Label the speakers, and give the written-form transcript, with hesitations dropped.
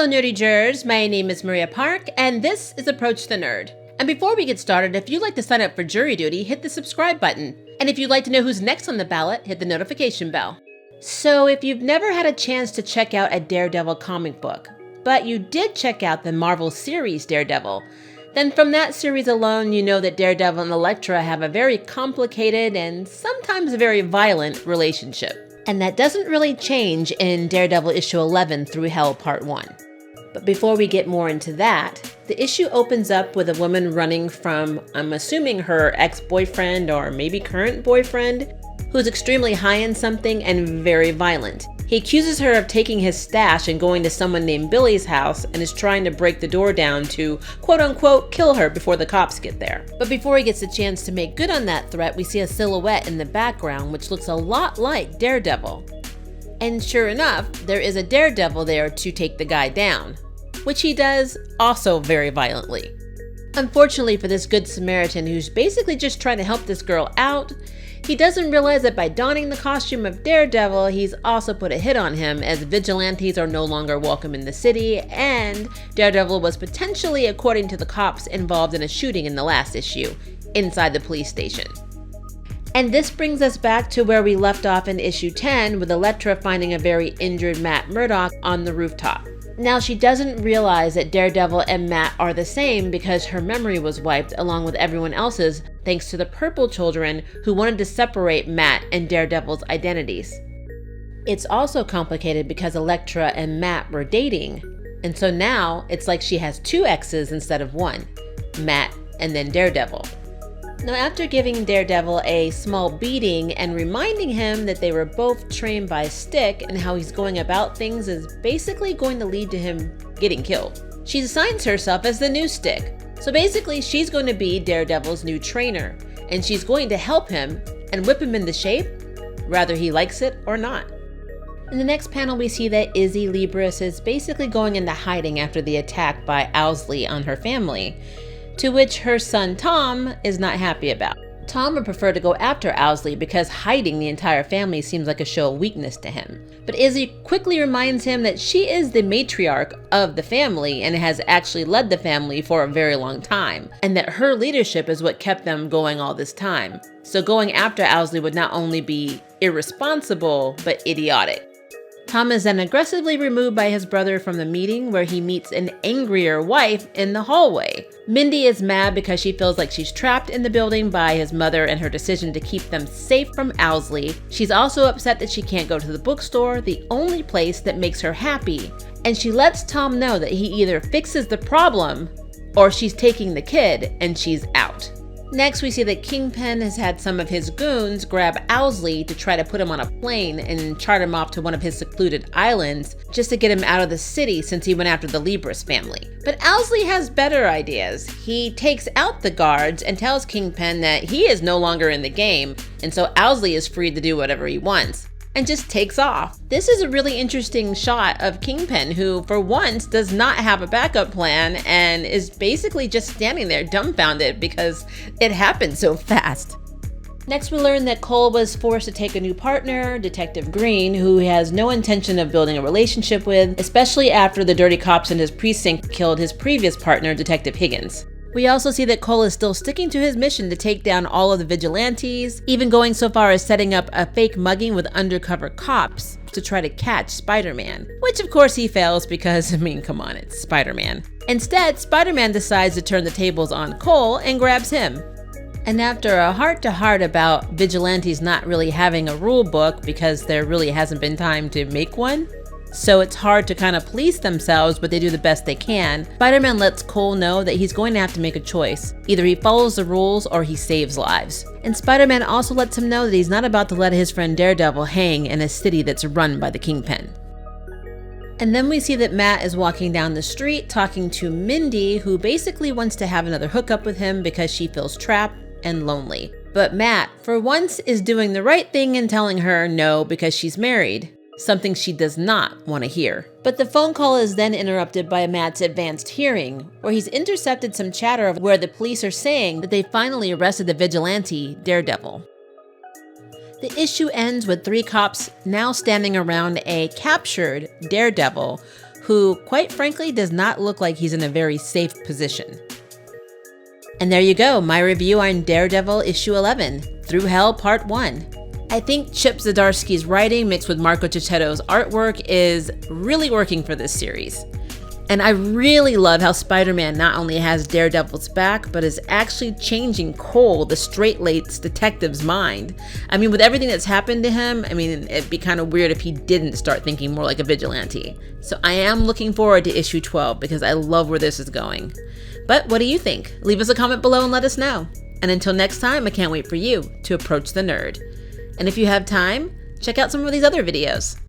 Speaker 1: Hello, Nerdy Jurors. My name is Maria Park, and this is Approach the Nerd. And before we get started, if you'd like to sign up for jury duty, hit the subscribe button. And if you'd like to know who's next on the ballot, hit the notification bell. So if you've never had a chance to check out a Daredevil comic book, but you did check out the Marvel series Daredevil, then from that series alone, you know that Daredevil and Elektra have a very complicated and sometimes very violent relationship. And that doesn't really change in Daredevil issue 11 through Hell Part 1. But before we get more into that, the issue opens up with a woman running from, I'm assuming, her ex-boyfriend or maybe current boyfriend, who's extremely high in something and very violent. He accuses her of taking his stash and going to someone named Billy's house and is trying to break the door down to, quote-unquote, kill her before the cops get there. But before he gets a chance to make good on that threat, we see a silhouette in the background which looks a lot like Daredevil. And sure enough, there is a Daredevil there to take the guy down, which he does also very violently. Unfortunately for this good Samaritan who's basically just trying to help this girl out, he doesn't realize that by donning the costume of Daredevil, he's also put a hit on him, as vigilantes are no longer welcome in the city, and Daredevil was potentially, according to the cops, involved in a shooting in the last issue, inside the police station. And this brings us back to where we left off in issue 10, with Elektra finding a very injured Matt Murdock on the rooftop. Now, she doesn't realize that Daredevil and Matt are the same because her memory was wiped along with everyone else's thanks to the Purple Children who wanted to separate Matt and Daredevil's identities. It's also complicated because Elektra and Matt were dating, and so now it's like she has two exes instead of one, Matt and then Daredevil. Now, after giving Daredevil a small beating and reminding him that they were both trained by Stick and how he's going about things is basically going to lead to him getting killed, she assigns herself as the new Stick. So basically, she's going to be Daredevil's new trainer, and she's going to help him and whip him into shape, whether he likes it or not. In the next panel, we see that Izzy Libris is basically going into hiding after the attack by Owsley on her family, to which her son Tom is not happy about. Tom would prefer to go after Owsley because hiding the entire family seems like a show of weakness to him. But Izzy quickly reminds him that she is the matriarch of the family and has actually led the family for a very long time, and that her leadership is what kept them going all this time. So going after Owsley would not only be irresponsible, but idiotic. Tom is then aggressively removed by his brother from the meeting, where he meets an angrier wife in the hallway. Mindy is mad because she feels like she's trapped in the building by his mother and her decision to keep them safe from Owsley. She's also upset that she can't go to the bookstore, the only place that makes her happy. And she lets Tom know that he either fixes the problem or she's taking the kid and she's out. Next, we see that Kingpin has had some of his goons grab Owsley to try to put him on a plane and chart him off to one of his secluded islands just to get him out of the city since he went after the Libris family. But Owsley has better ideas. He takes out the guards and tells Kingpin that he is no longer in the game, and so Owsley is free to do whatever he wants, and just takes off. This is a really interesting shot of Kingpin, who for once does not have a backup plan and is basically just standing there dumbfounded because it happened so fast. Next, we learn that Cole was forced to take a new partner, Detective Green, who he has no intention of building a relationship with, especially after the dirty cops in his precinct killed his previous partner, Detective Higgins. We also see that Cole is still sticking to his mission to take down all of the vigilantes, even going so far as setting up a fake mugging with undercover cops to try to catch Spider-Man. Which of course he fails because, come on, it's Spider-Man. Instead, Spider-Man decides to turn the tables on Cole and grabs him. And after a heart-to-heart about vigilantes not really having a rule book because there really hasn't been time to make one, so it's hard to kind of police themselves, but they do the best they can, Spider-Man lets Cole know that he's going to have to make a choice. Either he follows the rules or he saves lives. And Spider-Man also lets him know that he's not about to let his friend Daredevil hang in a city that's run by the Kingpin. And then we see that Matt is walking down the street talking to Mindy, who basically wants to have another hookup with him because she feels trapped and lonely. But Matt, for once, is doing the right thing and telling her no because she's married. Something she does not want to hear. But the phone call is then interrupted by Matt's advanced hearing, where he's intercepted some chatter of where the police are saying that they finally arrested the vigilante, Daredevil. The issue ends with 3 cops now standing around a captured Daredevil who, quite frankly, does not look like he's in a very safe position. And there you go, my review on Daredevil issue 11, Through Hell Part 1. I think Chip Zdarsky's writing mixed with Marco Cicchetto's artwork is really working for this series. And I really love how Spider-Man not only has Daredevil's back, but is actually changing Cole, the straight-laced detective's mind. I mean, with everything that's happened to him, I mean, it'd be kind of weird if he didn't start thinking more like a vigilante. So I am looking forward to issue 12 because I love where this is going. But what do you think? Leave us a comment below and let us know. And until next time, I can't wait for you to approach the nerd. And if you have time, check out some of these other videos.